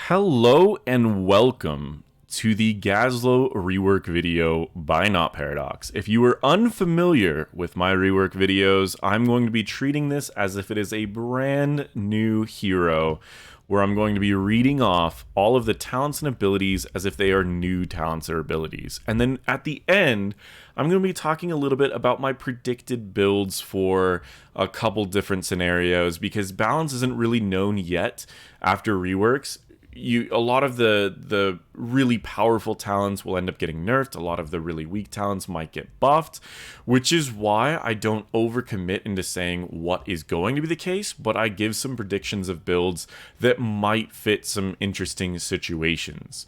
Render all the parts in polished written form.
Hello and welcome to the Gazlowe Rework video by NotParadox. If you are unfamiliar with my rework videos, I'm going to be treating this as if it is a brand new hero, where I'm going to be reading off all of the talents and abilities as if they are new talents or abilities. And then at the end, I'm going to be talking a little bit about my predicted builds for a couple different scenarios, because balance isn't really known yet after reworks. A lot of the really powerful talents will end up getting nerfed. A lot of the really weak talents might get buffed, which is why I don't overcommit into saying what is going to be the case, but I give some predictions of builds that might fit some interesting situations.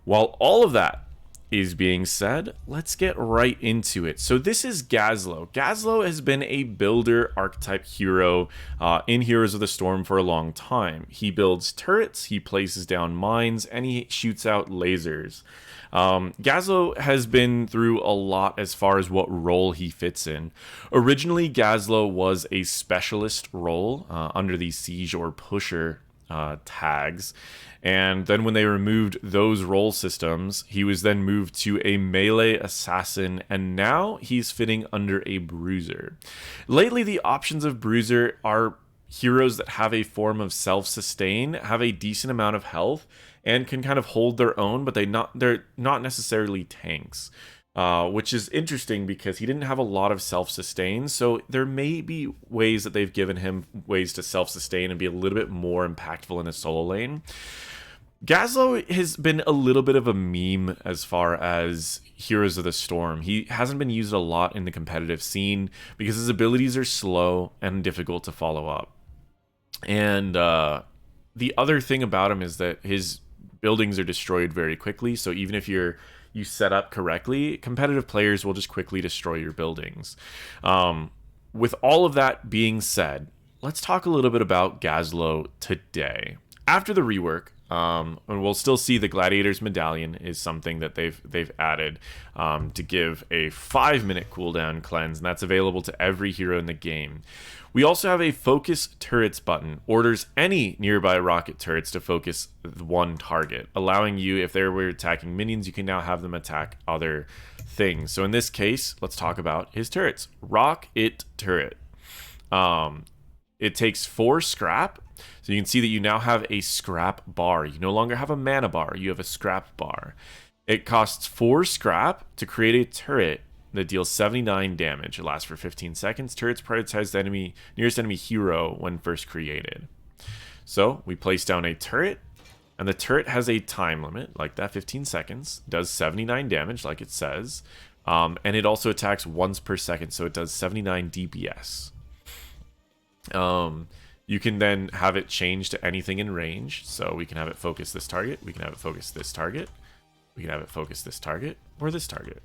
While all of that is being said, let's get right into it. So this is Gazlowe. Gazlowe has been a builder archetype hero in Heroes of the Storm for a long time. He builds turrets, he places down mines, and he shoots out lasers. Gazlowe has been through a lot as far as what role he fits in. Originally, Gazlowe was a specialist role under the siege or pusher tags, and then when they removed those role systems, he was then moved to a melee assassin, and now he's fitting under a bruiser. Lately, the options of bruiser are heroes that have a form of self-sustain, have a decent amount of health, and can kind of hold their own, but they're not necessarily tanks. Which is interesting because he didn't have a lot of self-sustain, so there may be ways that they've given him ways to self-sustain and be a little bit more impactful in his solo lane. Gazlowe has been a little bit of a meme as far as Heroes of the Storm. He hasn't been used a lot in the competitive scene because his abilities are slow and difficult to follow up. And the other thing about him is that his buildings are destroyed very quickly, so even if you set up correctly, competitive players will just quickly destroy your buildings. With all of that being said, let's talk a little bit about Gazlowe today. After the rework, and we'll still see the Gladiator's Medallion is something that they've added to give a 5-minute cooldown cleanse, and that's available to every hero in the game. We also have a focus turrets button, orders any nearby rocket turrets to focus one target, allowing you, if they were attacking minions, you can now have them attack other things. So in this case, let's talk about his turrets. Rocket turret. It takes 4 scrap, so you can see that you now have a scrap bar. You no longer have a mana bar, you have a scrap bar. It costs 4 scrap to create a turret that deals 79 damage. It lasts for 15 seconds. Turrets prioritize the nearest enemy hero when first created. So we place down a turret, and the turret has a time limit, like that, 15 seconds, does 79 damage, like it says, and it also attacks once per second, so it does 79 DPS. You can then have it change to anything in range, so we can have it focus this target, we can have it focus this target, we can have it focus this target, or this target.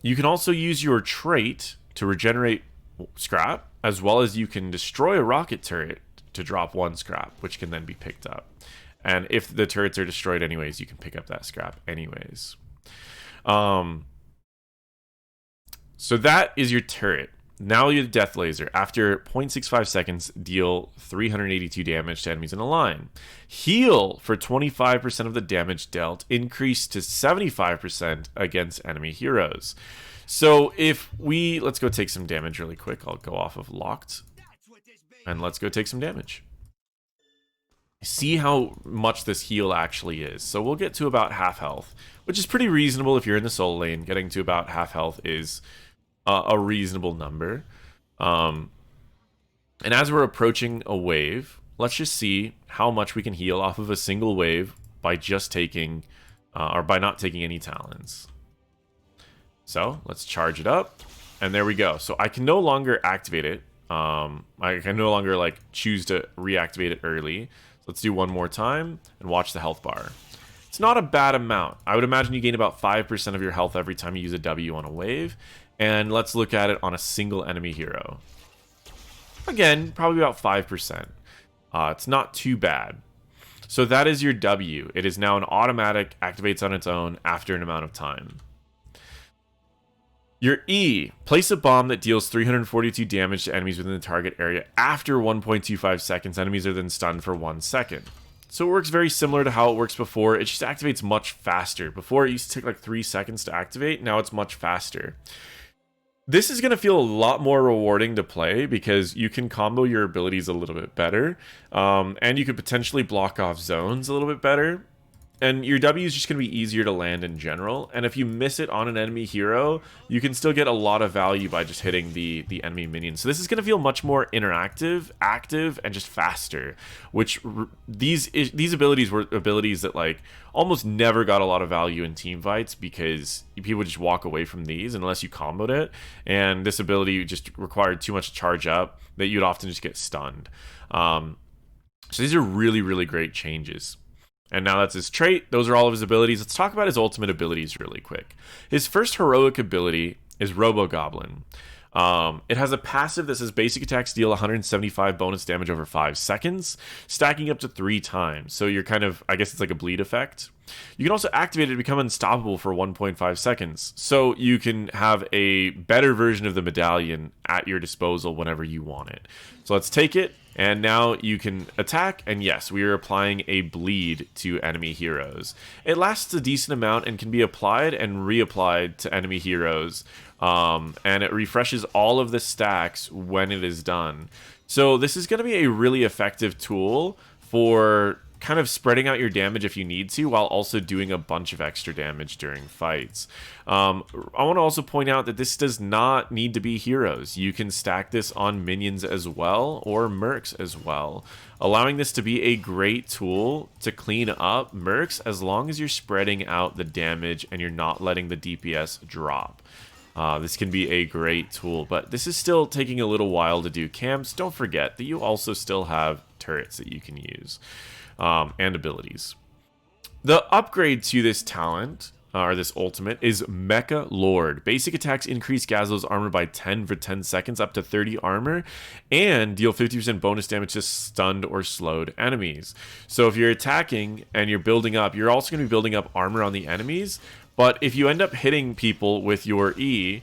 You can also use your trait to regenerate scrap, as well as you can destroy a rocket turret to drop 1 scrap, which can then be picked up. And if the turrets are destroyed anyways, you can pick up that scrap anyways. So that is your turret. Now your death laser. After 0.65 seconds, deal 382 damage to enemies in a line. Heal for 25% of the damage dealt, increase to 75% against enemy heroes. So let's go take some damage really quick. I'll go off of locked, and let's go take some damage. See how much this heal actually is. So we'll get to about half health, which is pretty reasonable if you're in the solo lane. Getting to about half health is a reasonable number. And as we're approaching a wave, let's just see how much we can heal off of a single wave by just taking or by not taking any talons. So let's charge it up, and there we go. So I can no longer activate it. I can no longer choose to reactivate it early. So let's do one more time and watch the health bar. It's not a bad amount. I would imagine you gain about 5% of your health every time you use a W on a wave. And let's look at it on a single enemy hero. Again, probably about 5%. It's not too bad. So that is your W. It is now an automatic, activates on its own after an amount of time. Your E, place a bomb that deals 342 damage to enemies within the target area after 1.25 seconds. Enemies are then stunned for 1 second. So it works very similar to how it works before. It just activates much faster. Before it used to take like 3 seconds to activate. Now it's much faster. This is going to feel a lot more rewarding to play because you can combo your abilities a little bit better. And you could potentially block off zones a little bit better. And your W is just going to be easier to land in general. And if you miss it on an enemy hero, you can still get a lot of value by just hitting the enemy minion. So this is going to feel much more interactive, active, and just faster. Which these abilities were abilities that like almost never got a lot of value in team fights because people just walk away from these unless you comboed it. And this ability just required too much to charge up that you'd often just get stunned. So these are really, really great changes. And now that's his trait. Those are all of his abilities. Let's talk about his ultimate abilities really quick. His first heroic ability is Robo Goblin. It has a passive that says basic attacks deal 175 bonus damage over 5 seconds, stacking up to 3 times. So you're kind of, I guess it's like a bleed effect. You can also activate it to become unstoppable for 1.5 seconds. So you can have a better version of the medallion at your disposal whenever you want it. So let's take it. And now you can attack, and yes, we are applying a bleed to enemy heroes. It lasts a decent amount and can be applied and reapplied to enemy heroes, and it refreshes all of the stacks when it is done. So this is going to be a really effective tool for kind of spreading out your damage if you need to, while also doing a bunch of extra damage during fights. I want to also point out that this does not need to be heroes. You can stack this on minions as well, or mercs as well, allowing this to be a great tool to clean up mercs as long as you're spreading out the damage and you're not letting the DPS drop. This can be a great tool, but this is still taking a little while to do camps. Don't forget that you also still have turrets that you can use. And abilities. The upgrade to this talent, or this ultimate, is Mecha Lord. Basic attacks increase Gazlowe's armor by 10 for 10 seconds, up to 30 armor, and deal 50% bonus damage to stunned or slowed enemies. So if you're attacking and you're building up, you're also going to be building up armor on the enemies, but if you end up hitting people with your E,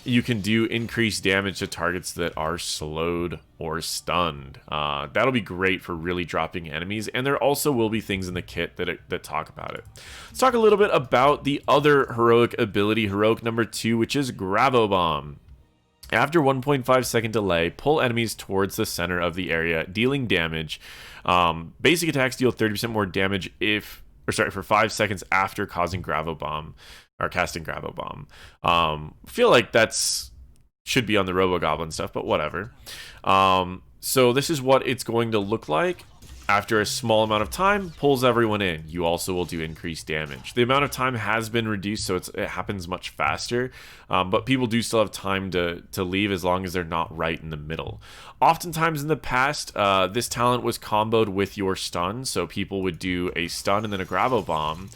you can do increased damage to targets that are slowed or stunned. That'll be great for really dropping enemies, and there also will be things in the kit that talk about it. Let's talk a little bit about the other heroic ability, heroic number 2, which is Gravo Bomb. After 1.5 second delay, pull enemies towards the center of the area, dealing damage. Basic attacks deal 30% more damage for 5 seconds after causing Gravo Bomb. Or casting Gravo Bomb. Feel like that's should be on the Robo Goblin stuff, but whatever. So this is what it's going to look like. After a small amount of time, pulls everyone in. You also will do increased damage. The amount of time has been reduced, so it happens much faster. But people do still have time to leave as long as they're not right in the middle. Oftentimes in the past, this talent was comboed with your stun, so people would do a stun and then a Gravo Bomb.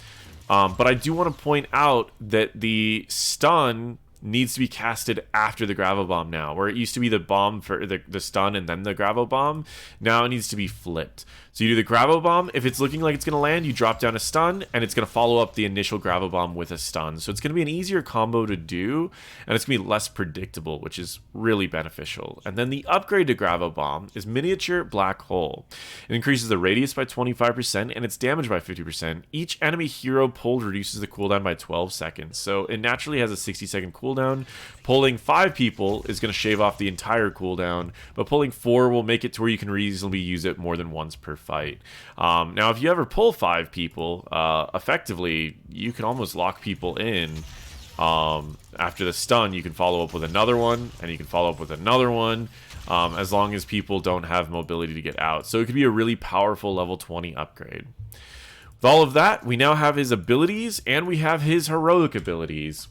But I do want to point out that the stun needs to be casted after the Gravo Bomb now, where it used to be the bomb for the stun and then the Gravo Bomb. Now it needs to be flipped. So you do the Gravo Bomb. If it's looking like it's going to land, you drop down a stun, and it's going to follow up the initial Gravo Bomb with a stun. So it's going to be an easier combo to do, and it's going to be less predictable, which is really beneficial. And then the upgrade to Gravo Bomb is Miniature Black Hole. It increases the radius by 25% and its damage by 50%. Each enemy hero pulled reduces the cooldown by 12 seconds. So it naturally has a 60-second cooldown. Pulling 5 people is going to shave off the entire cooldown, but pulling 4 will make it to where you can reasonably use it more than once per fight. Now, if you ever pull 5 people, effectively, you can almost lock people in. After the stun, you can follow up with another one, and you can follow up with another one, as long as people don't have mobility to get out. So it could be a really powerful level 20 upgrade. With all of that, we now have his abilities, and we have his heroic abilities.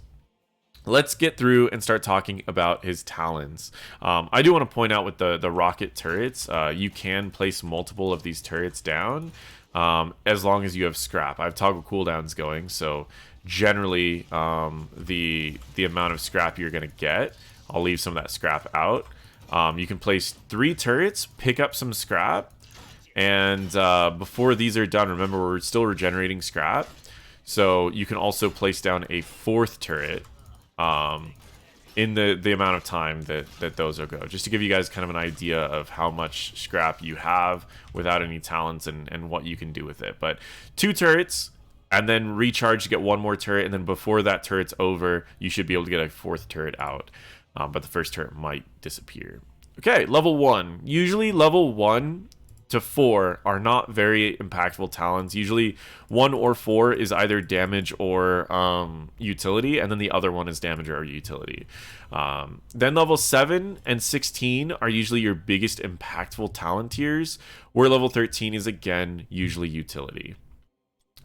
Let's get through and start talking about his Talons. I do want to point out with the rocket turrets, you can place multiple of these turrets down as long as you have scrap. I have toggle cooldowns going, so generally the amount of scrap you're going to get, I'll leave some of that scrap out. You can place 3 turrets, pick up some scrap, and before these are done, remember we're still regenerating scrap, so you can also place down a 4th turret. in the amount of time that those will go. Just to give you guys kind of an idea of how much scrap you have without any talents and what you can do with it. But 2 turrets, and then recharge to get 1 more turret, and then before that turret's over, you should be able to get a 4th turret out. But the first turret might disappear. Okay, level 1. Usually level 1 to 4 are not very impactful talents. Usually 1 or 4 is either damage or utility, and then the other one is damage or utility. Then level 7 and 16 are usually your biggest impactful talent tiers, where level 13 is again usually utility.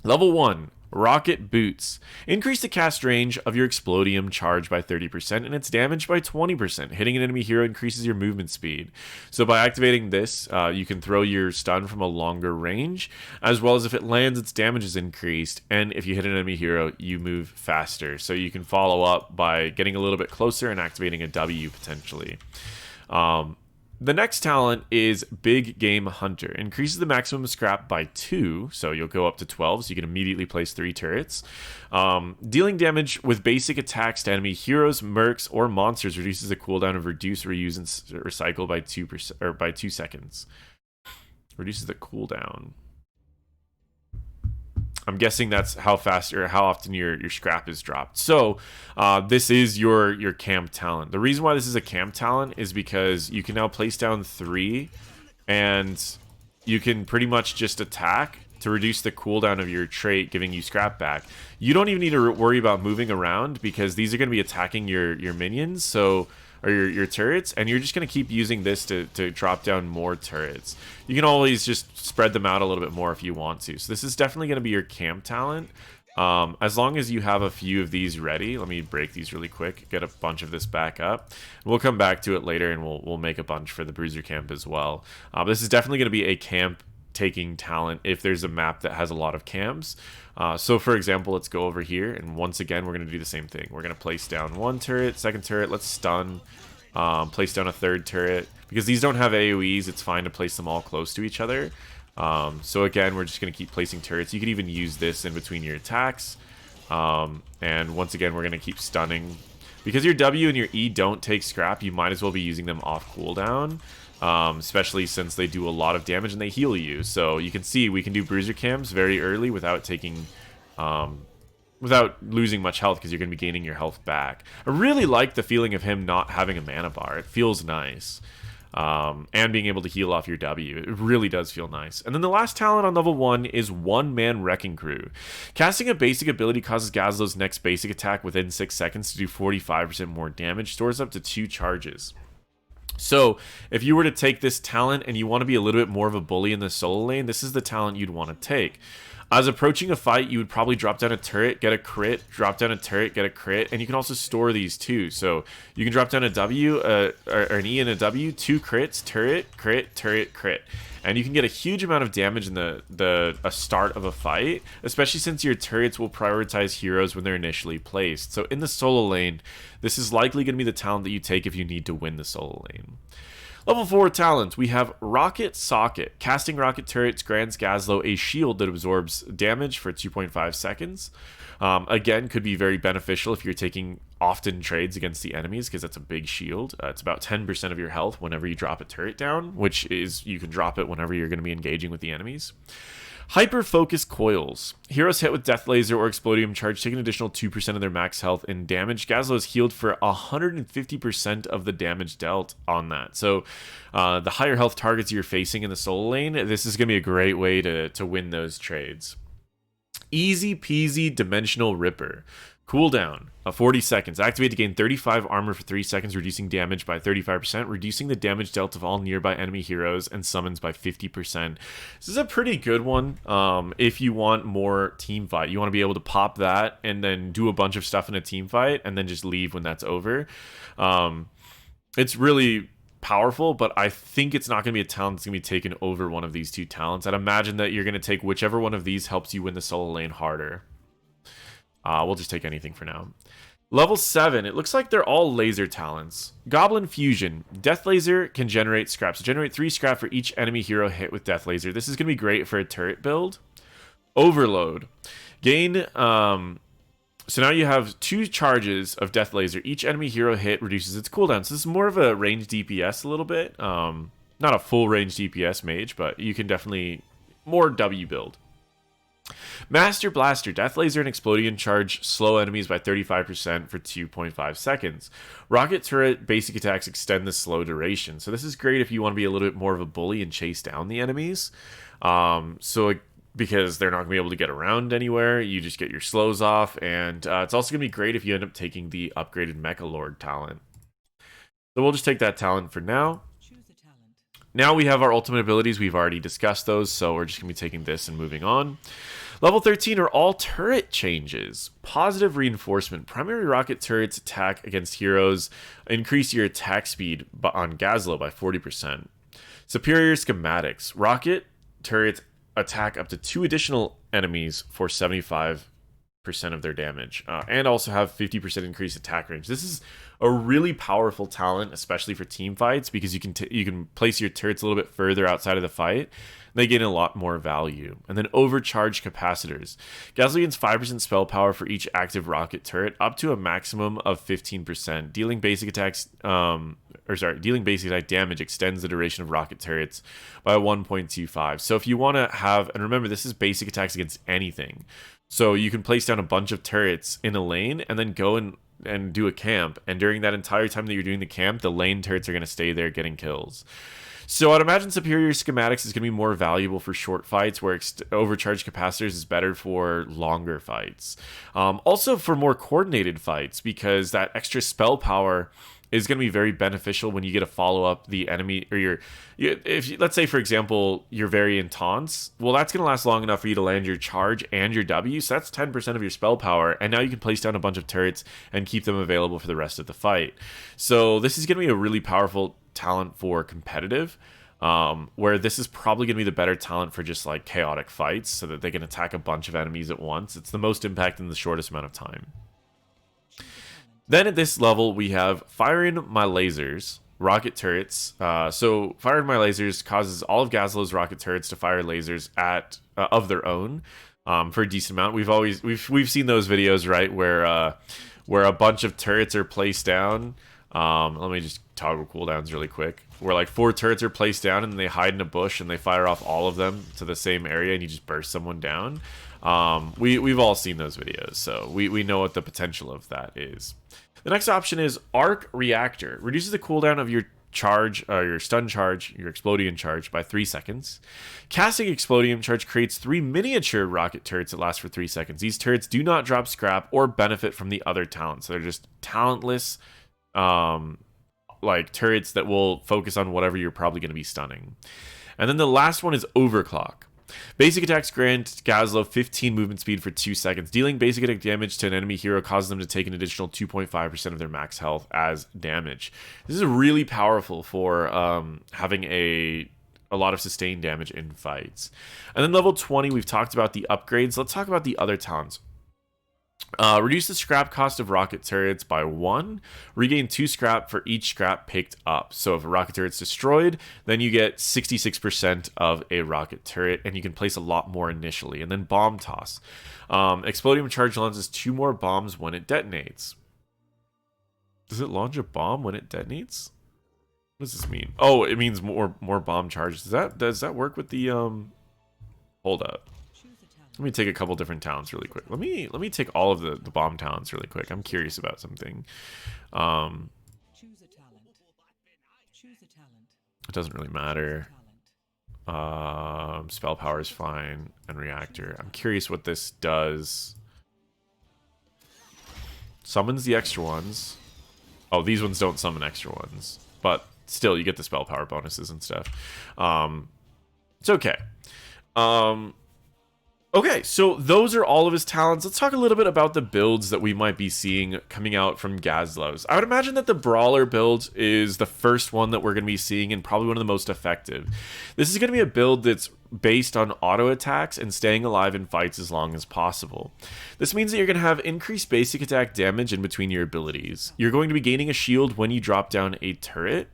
Level 1, Rocket Boots. Increase the cast range of your Explodium charge by 30% and its damage by 20%. Hitting an enemy hero increases your movement speed. So by activating this, you can throw your stun from a longer range, as well as if it lands, its damage is increased, and if you hit an enemy hero, you move faster. So you can follow up by getting a little bit closer and activating a W potentially. The next talent is Big Game Hunter. Increases the maximum scrap by 2, so you'll go up to 12, so you can immediately place 3 turrets. Dealing damage with basic attacks to enemy heroes, mercs, or monsters reduces the cooldown of reduce, reuse, and recycle by 2% or by 2 seconds. Reduces the cooldown. I'm guessing that's how fast or how often your scrap is dropped. So this is your camp talent. The reason why this is a camp talent is because you can now place down 3 and you can pretty much just attack to reduce the cooldown of your trait, giving you scrap back. You don't even need to worry about moving around because these are going to be attacking your minions, so or your turrets, and you're just going to keep using this to drop down more turrets. You can always just spread them out a little bit more if you want to. So this is definitely going to be your camp talent. As long as you have a few of these ready. Let me break these really quick, get a bunch of this back up. We'll come back to it later, and we'll make a bunch for the bruiser camp as well. This is definitely going to be a camp taking talent if there's a map that has a lot of camps. So for example, let's go over here, and once again we're going to do the same thing. We're going to place down 1 turret, 2nd turret, let's stun, place down a 3rd turret. Because these don't have AoEs, it's fine to place them all close to each other. So again, we're just going to keep placing turrets. You could even use this in between your attacks. And once again, we're going to keep stunning. Because your W and your E don't take scrap, you might as well be using them off cooldown. Especially since they do a lot of damage and they heal you. So you can see we can do bruiser camps very early without taking, without losing much health, because you're going to be gaining your health back. I really like the feeling of him not having a mana bar. It feels nice. And being able to heal off your W. It really does feel nice. And then the last talent on level 1 is One Man Wrecking Crew. Casting a basic ability causes Gazlowe's next basic attack within 6 seconds to do 45% more damage. Stores up to 2 charges. So, if you were to take this talent and you want to be a little bit more of a bully in the solo lane, this is the talent you'd want to take. As approaching a fight, you would probably drop down a turret, get a crit, drop down a turret, get a crit, and you can also store these too. So, you can drop down a W, or an E and a W, 2 crits, turret, crit, turret, crit. And you can get a huge amount of damage in the start of a fight, especially since your turrets will prioritize heroes when they're initially placed. So in the solo lane, this is likely going to be the talent that you take if you need to win the solo lane. Level 4 talent, we have Rocket Socket. Casting rocket turrets grants Gazlowe a shield that absorbs damage for 2.5 seconds. Again, could be very beneficial if you're taking often trades against the enemies, because that's a big shield. It's about 10% of your health whenever you drop a turret down, which is, you can drop it whenever you're going to be engaging with the enemies. Hyper Focus Coils. Heroes hit with Death Laser or Explodium Charge take an additional 2% of their max health in damage. Gazlowe is healed for 150% of the damage dealt on that. So the higher health targets you're facing in the solo lane, this is going to be a great way to win those trades. Easy Peasy Dimensional Ripper. Cooldown, 40 seconds. Activate to gain 35 armor for 3 seconds, reducing damage by 35%, reducing the damage dealt of all nearby enemy heroes and summons by 50%. This is a pretty good one if you want more team fight. You want to be able to pop that and then do a bunch of stuff in a team fight and then just leave when that's over. It's really powerful, but I think it's not going to be a talent that's going to be taken over one of these 2 talents. I'd imagine that you're going to take whichever one of these helps you win the solo lane harder. We'll just take anything for now. Level 7, it looks like they're all laser talents. Goblin Fusion. Death Laser can generate scrap. So generate 3 scrap for each enemy hero hit with Death Laser. This is going to be great for a turret build. Overload. Gain So now you have 2 charges of Death Laser. Each enemy hero hit reduces its cooldown. So this is more of a ranged DPS a little bit. Not a full range DPS mage, but you can definitely more W build. Master Blaster, Death Laser and Explodion charge slow enemies by 35% for 2.5 seconds. Rocket Turret basic attacks extend the slow duration. So this is great if you want to be a little bit more of a bully and chase down the enemies. Because they're not going to be able to get around anywhere, you just get your slows off. And it's also going to be great if you end up taking the upgraded Mecha Lord talent. So we'll just take that talent for now. Now we have our ultimate abilities. We've already discussed those, so we're just going to be taking this and moving on. Level 13 are all turret changes. Positive reinforcement. Primary rocket turrets attack against heroes. Increase your attack speed on Gazlowe by 40%. Superior schematics. Rocket turrets attack up to 2 additional enemies for 75% of their damage, and also have 50% increased attack range. This is a really powerful talent, especially for team fights, because you can place your turrets a little bit further outside of the fight. They gain a lot more value. And then overcharged capacitors. Gazlowe gains 5% spell power for each active rocket turret, up to a maximum of 15%. Dealing basic attack damage extends the duration of rocket turrets by 1.25. So if you want to have, and remember, this is basic attacks against anything. So you can place down a bunch of turrets in a lane and then go and do a camp. And during that entire time that you're doing the camp, the lane turrets are going to stay there getting kills. So I'd imagine superior schematics is going to be more valuable for short fights, where overcharged capacitors is better for longer fights. Also for more coordinated fights, because that extra spell power is going to be very beneficial when you get to follow up the enemy, or let's say, for example, your variant taunts. Well, that's going to last long enough for you to land your charge and your W, so that's 10% of your spell power, and now you can place down a bunch of turrets and keep them available for the rest of the fight. So this is going to be a really powerful talent for competitive, where this is probably going to be the better talent for just like chaotic fights, so that they can attack a bunch of enemies at once. It's the most impact in the shortest amount of time. Then at this level, we have Firing My Lasers, rocket turrets. So Firing My Lasers causes all of Gazlowe's rocket turrets to fire lasers of their own for a decent amount. We've seen those videos, right, where a bunch of turrets are placed down. Let me just toggle cooldowns really quick. Where like 4 turrets are placed down and they hide in a bush and they fire off all of them to the same area and you just burst someone down. We've all seen those videos, so we know what the potential of that is. The next option is Arc Reactor. Reduces the cooldown of your charge, your stun charge, your Explodion charge by 3 seconds. Casting Explodion charge creates 3 miniature rocket turrets that last for 3 seconds. These turrets do not drop scrap or benefit from the other talents. So they're just talentless, like turrets that will focus on whatever you're probably going to be stunning. And then the last one is Overclock. Basic attacks grant Gazlowe 15 movement speed for 2 seconds. Dealing basic attack damage to an enemy hero causes them to take an additional 2.5% of their max health as damage. This is really powerful for having a lot of sustained damage in fights. And then level 20, we've talked about the upgrades. Let's talk about the other talents. Reduce the scrap cost of rocket turrets by 1. Regain 2 scrap for each scrap picked up. So if a rocket turret's destroyed, then you get 66% of a rocket turret, and you can place a lot more initially. And then bomb toss. Explodium charge launches 2 more bombs when it detonates. Does it launch a bomb when it detonates? What does this mean? Oh, it means more bomb charges. Does that work with the hold up. Let me take a couple different talents really quick. Let me take all of the bomb talents really quick. I'm curious about something. It doesn't really matter. Spell power is fine, and reactor. I'm curious what this does. Summons the extra ones. Oh, these ones don't summon extra ones, but still, you get the spell power bonuses and stuff. It's okay. Okay, so those are all of his talents. Let's talk a little bit about the builds that we might be seeing coming out from Gazlowe's. I would imagine that the Brawler build is the first one that we're going to be seeing, and probably one of the most effective. This is going to be a build that's based on auto attacks and staying alive in fights as long as possible. This means that you're going to have increased basic attack damage in between your abilities. You're going to be gaining a shield when you drop down a turret.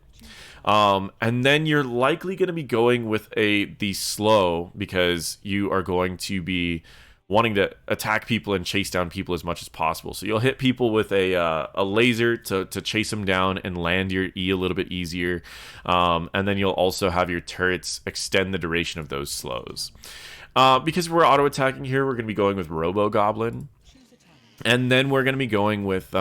And then you're likely going to be going with the slow, because you are going to be wanting to attack people and chase down people as much as possible. So you'll hit people with a laser to chase them down and land your E a little bit easier. And then you'll also have your turrets extend the duration of those slows. Because we're auto-attacking here, we're going to be going with Robo Goblin. And then we're going to be going with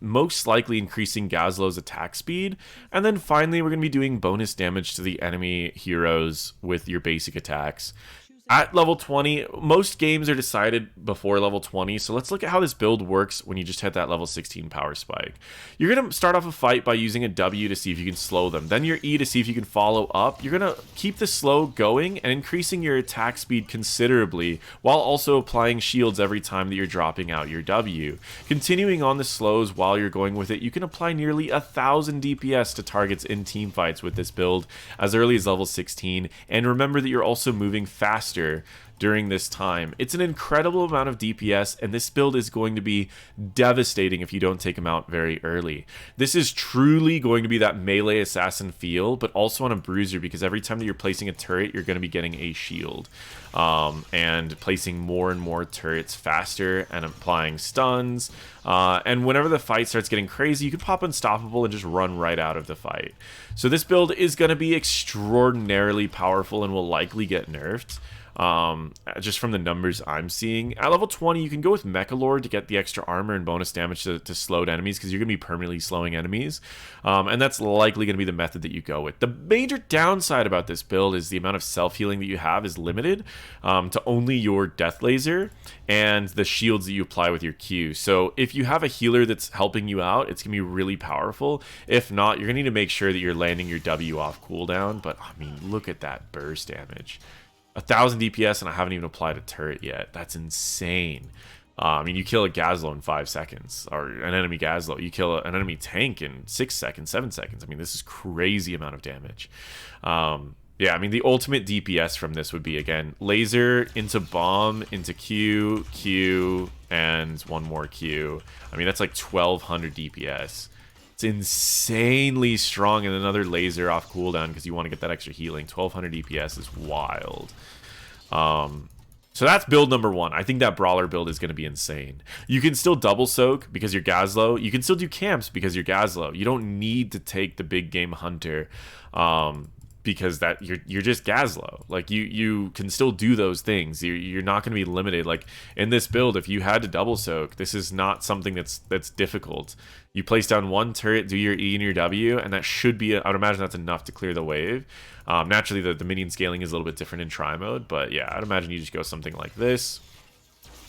most likely increasing Gazlowe's attack speed. And then finally, we're going to be doing bonus damage to the enemy heroes with your basic attacks. At level 20, most games are decided before level 20, so let's look at how this build works when you just hit that level 16 power spike. You're going to start off a fight by using a W to see if you can slow them, then your E to see if you can follow up. You're going to keep the slow going and increasing your attack speed considerably, while also applying shields every time that you're dropping out your W. Continuing on the slows while you're going with it, you can apply nearly 1,000 DPS to targets in team fights with this build as early as level 16, and remember that you're also moving faster during this time. It's an incredible amount of DPS, and this build is going to be devastating if you don't take him out very early. This is truly going to be that melee assassin feel, but also on a bruiser, because every time that you're placing a turret, you're going to be getting a shield. And placing more and more turrets faster and applying stuns. And whenever the fight starts getting crazy, you can pop Unstoppable and just run right out of the fight. So this build is going to be extraordinarily powerful and will likely get nerfed. Just from the numbers I'm seeing. At level 20, you can go with Mechalord to get the extra armor and bonus damage to slowed enemies, because you're going to be permanently slowing enemies. And that's likely going to be the method that you go with. The major downside about this build is the amount of self-healing that you have is limited to only your Death Laser and the shields that you apply with your Q. So if you have a healer that's helping you out, it's going to be really powerful. If not, you're going to need to make sure that you're landing your W off cooldown. But, I mean, look at that burst damage. 1,000 DPS, and I haven't even applied a turret yet. That's insane. I mean, you kill a Gazlowe in 5 seconds, or an enemy Gazlowe. You kill an enemy tank in 6 seconds, 7 seconds. I mean, this is crazy amount of damage. Yeah, I mean, the ultimate DPS from this would be, again, laser into bomb, into Q, Q, and one more Q. I mean, that's like 1,200 DPS. It's insanely strong, and another laser off cooldown because you want to get that extra healing. 1,200 DPS is wild. So that's build number 1. I think that Brawler build is going to be insane. You can still double soak because you're Gazlowe. You can still do camps because you're Gazlowe. You don't need to take the big game hunter because that you're just Gazlowe. Like you can still do those things. You're not going to be limited. Like in this build, if you had to double soak, this is not something that's difficult. You place down one turret, do your E and your W, and that should be, I would imagine that's enough to clear the wave. Naturally, the minion scaling is a little bit different in try mode, but yeah, I'd imagine you just go something like this,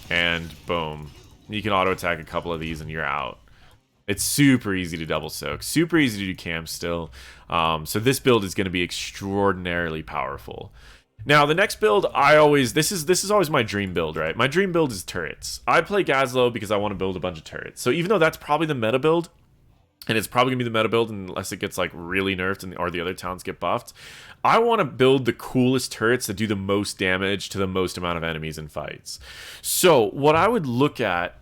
and boom. You can auto attack a couple of these and you're out. It's super easy to double soak, super easy to do camp still. So this build is going to be extraordinarily powerful. Now, the next build, this is always my dream build, right? My dream build is turrets. I play Gazlowe because I want to build a bunch of turrets. So even though that's probably the meta build, and it's probably going to be the meta build unless it gets like really nerfed or the other talents get buffed, I want to build the coolest turrets that do the most damage to the most amount of enemies in fights. So what I would look at,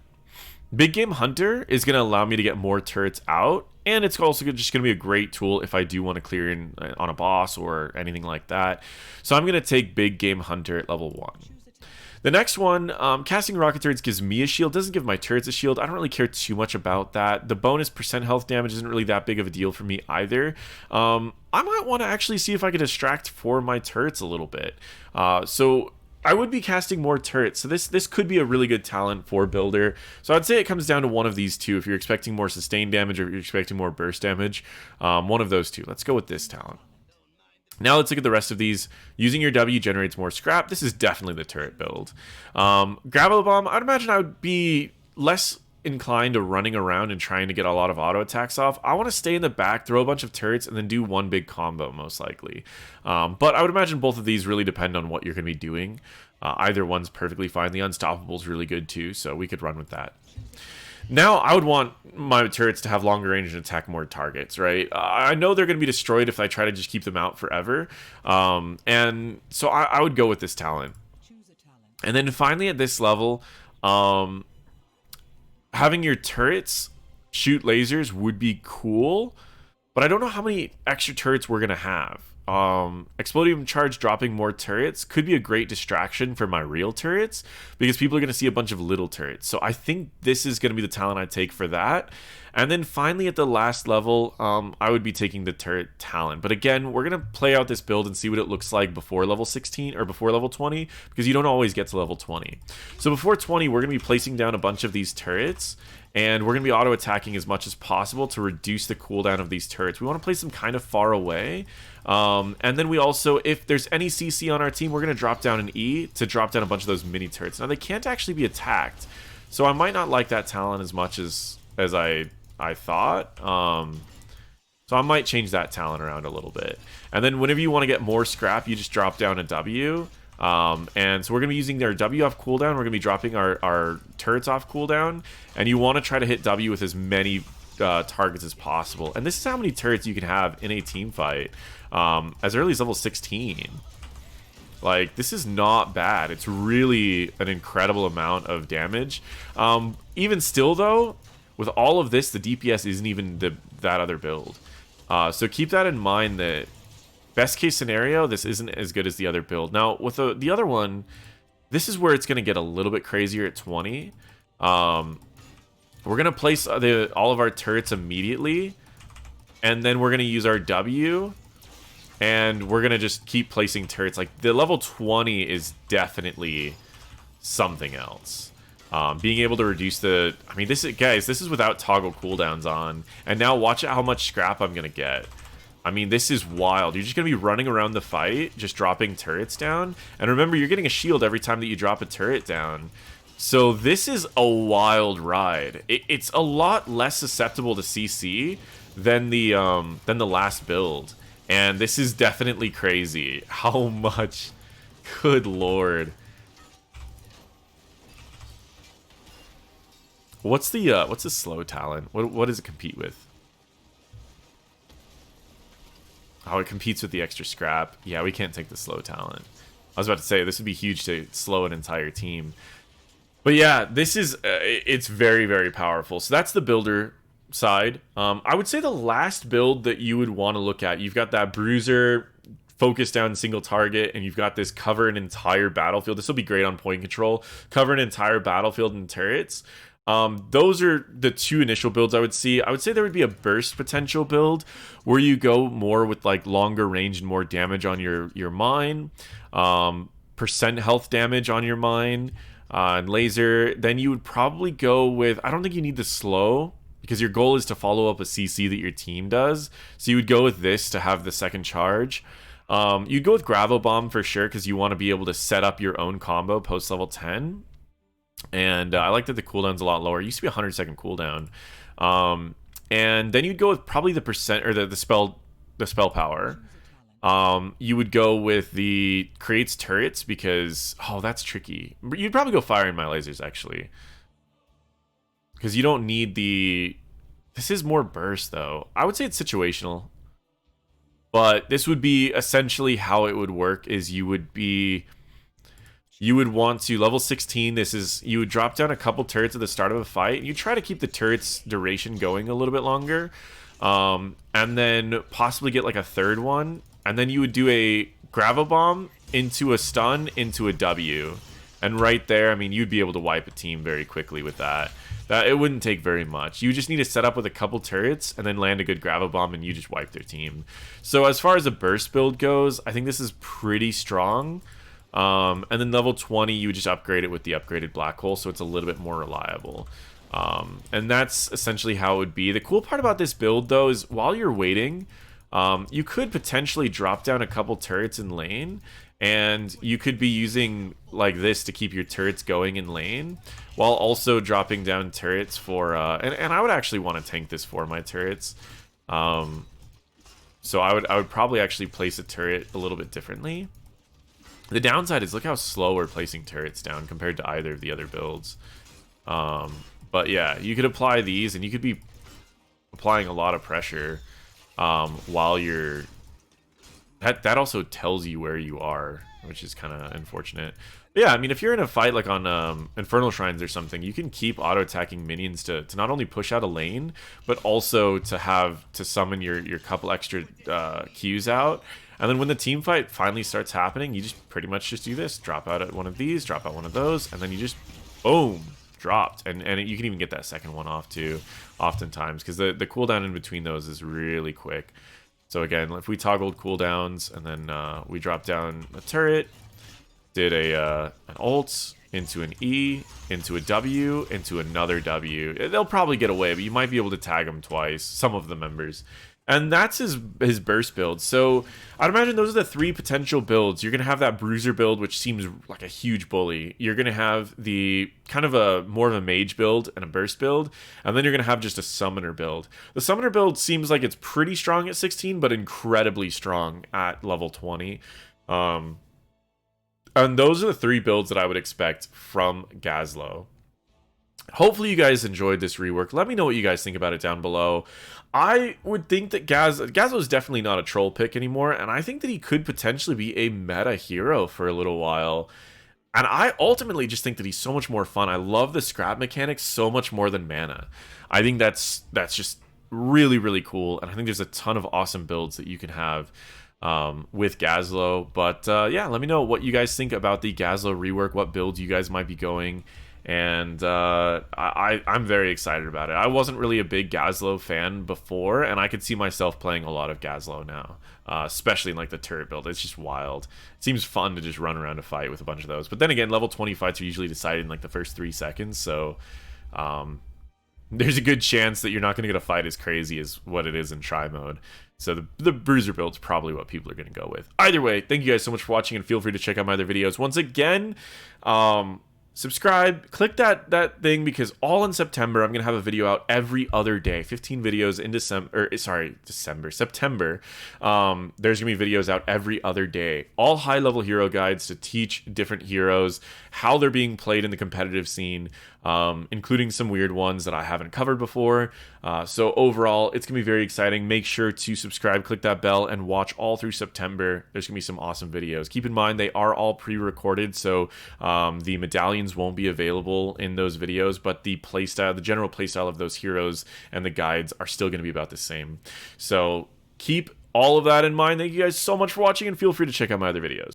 Big Game Hunter is going to allow me to get more turrets out, and it's also just going to be a great tool if I do want to clear in on a boss or anything like that. So I'm going to take Big Game Hunter at level 1. The next one, casting rocket turrets gives me a shield, doesn't give my turrets a shield. I don't really care too much about that. The bonus percent health damage isn't really that big of a deal for me either. I might want to actually see if I can distract for my turrets a little bit. So I would be casting more turrets, so this could be a really good talent for builder. So I'd say it comes down to one of these two. If you're expecting more sustained damage or if you're expecting more burst damage, one of those two. Let's go with this talent. Now let's look at the rest of these. Using your W generates more scrap. This is definitely the turret build. Gravo Bomb, I'd imagine I would be less inclined to running around and trying to get a lot of auto attacks off. I want to stay in the back, throw a bunch of turrets, and then do one big combo most likely. But I would imagine both of these really depend on what you're going to be doing. Either one's perfectly fine. The Unstoppable is really good too, so we could run with that. Now, I would want my turrets to have longer range and attack more targets, right? I know they're going to be destroyed if I try to just keep them out forever. And so I would go with this talent. And then finally at this level, having your turrets shoot lasers would be cool, but I don't know how many extra turrets we're going to have. Explodium Charge dropping more turrets could be a great distraction for my real turrets, because people are going to see a bunch of little turrets. So I think this is going to be the talent I take for that. And then finally at the last level, I would be taking the turret talent. But again, we're going to play out this build and see what it looks like before level 16 or before level 20, because you don't always get to level 20. So before 20, we're going to be placing down a bunch of these turrets, and we're going to be auto-attacking as much as possible to reduce the cooldown of these turrets. We want to place them kind of far away. And then we also, if there's any CC on our team, we're going to drop down an E to drop down a bunch of those mini turrets. Now, they can't actually be attacked, so I might not like that talent as much as I thought. So I might change that talent around a little bit. And then whenever you want to get more scrap, you just drop down a W. And so we're going to be using their W off cooldown. We're going to be dropping our turrets off cooldown. And you want to try to hit W with as many targets as possible. And this is how many turrets you can have in a team fight as early as level 16. Like, this is not bad. It's really an incredible amount of damage. Even still, though, with all of this, the DPS isn't even that other build. So keep that in mind, that best case scenario, this isn't as good as the other build. Now, with the other one, this is where it's going to get a little bit crazier at 20. We're going to place all of our turrets immediately, and then we're going to use our W, and we're going to just keep placing turrets. Like, the level 20 is definitely something else. Being able to reduce the... I mean, this is without toggle cooldowns on. And now watch how much scrap I'm going to get. I mean, this is wild. You're just going to be running around the fight, just dropping turrets down. And remember, you're getting a shield every time that you drop a turret down. So this is a wild ride. It's a lot less susceptible to CC than the last build. And this is definitely crazy. How much? Good lord. What's the slow talent? What does it compete with? Oh, it competes with the extra scrap. Yeah, we can't take the slow talent. I was about to say, this would be huge to slow an entire team. But yeah, this is it's very, very powerful. So that's the builder side. I would say the last build that you would want to look at, you've got that bruiser, focus down single target, and you've got this cover an entire battlefield. This will be great on point control. Cover an entire battlefield and turrets. Those are the two initial builds I would see. I would say there would be a burst potential build where you go more with like longer range and more damage on your mine, percent health damage on your mine, and laser. Then you would probably go with, I don't think you need the slow, because your goal is to follow up a CC that your team does. So you would go with this to have the second charge. You'd go with Gravo Bomb for sure, because you want to be able to set up your own combo post level 10. And I like that the cooldown's a lot lower. It used to be a 100-second cooldown. And then you'd go with probably the percent, or the spell power. You would go with the creates turrets, because that's tricky. You'd probably go firing my lasers actually, because you don't need the... This is more burst though. I would say it's situational, but this would be essentially how it would work. Is you would want to level 16. You would drop down a couple turrets at the start of a fight. You try to keep the turret's duration going a little bit longer, and then possibly get like a third one, and then you would do a Gravo Bomb into a stun into a W, and right there, I mean, you'd be able to wipe a team very quickly with that. It wouldn't take very much. You just need to set up with a couple turrets and then land a good Gravo Bomb, and you just wipe their team. So as far as a burst build goes, I think this is pretty strong. And then level 20, you would just upgrade it with the upgraded black hole, so it's a little bit more reliable. And that's essentially how it would be. The cool part about this build, though, is while you're waiting, you could potentially drop down a couple turrets in lane, and you could be using like this to keep your turrets going in lane, while also dropping down turrets for... And I would actually want to tank this for my turrets. So I would probably actually place a turret a little bit differently. The downside is, look how slow we're placing turrets down compared to either of the other builds. But yeah, you could apply these, and you could be applying a lot of pressure while you're... That also tells you where you are. which is kind of unfortunate. But yeah, I mean, if you're in a fight like on Infernal Shrines or something, you can keep auto-attacking minions to not only push out a lane, but also to summon your couple extra Qs out. And then when the team fight finally starts happening, you just pretty much just do this. Drop out at one of these, drop out one of those, and then you just, boom, dropped. And you can even get that second one off too, oftentimes, because the cooldown in between those is really quick. So again, if we toggled cooldowns, and then we dropped down a turret, did an ult, into an E, into a W, into another W. They'll probably get away, but you might be able to tag them twice, some of the members. And that's his burst build. So I'd imagine those are the 3 potential builds. You're going to have that bruiser build, which seems like a huge bully. You're going to have the kind of more of a mage build and a burst build. And then you're going to have just a summoner build. The summoner build seems like it's pretty strong at 16, but incredibly strong at level 20. And those are the 3 builds that I would expect from Gazlowe. Hopefully you guys enjoyed this rework. Let me know what you guys think about it down below. I would think that Gazlowe is definitely not a troll pick anymore, and I think that he could potentially be a meta hero for a little while. And I ultimately just think that he's so much more fun. I love the scrap mechanics so much more than mana. I think that's just really, really cool, and I think there's a ton of awesome builds that you can have with Gazlowe. But yeah, let me know what you guys think about the Gazlowe rework, what builds you guys might be going. And I'm very excited about it. I wasn't really a big Gazlowe fan before, and I could see myself playing a lot of Gazlowe now, especially in like the turret build. It's just wild. It seems fun to just run around a fight with a bunch of those. But then again, level 20 fights are usually decided in like the first 3 seconds, so there's a good chance that you're not going to get a fight as crazy as what it is in try mode. So the bruiser build's probably what people are going to go with. Either way, thank you guys so much for watching, and feel free to check out my other videos. Once again, subscribe, click that thing, because all in September I'm gonna have a video out every other day. 15 videos in September. There's gonna be videos out every other day, all high level hero guides to teach different heroes how they're being played in the competitive scene, including some weird ones that I haven't covered before. So overall, it's gonna be very exciting. Make sure to subscribe, click that bell, and watch all through September. There's gonna be some awesome videos. Keep in mind they are all pre-recorded, so the medallions won't be available in those videos, but the general playstyle of those heroes and the guides are still gonna be about the same. So keep all of that in mind. Thank you guys so much for watching, and feel free to check out my other videos.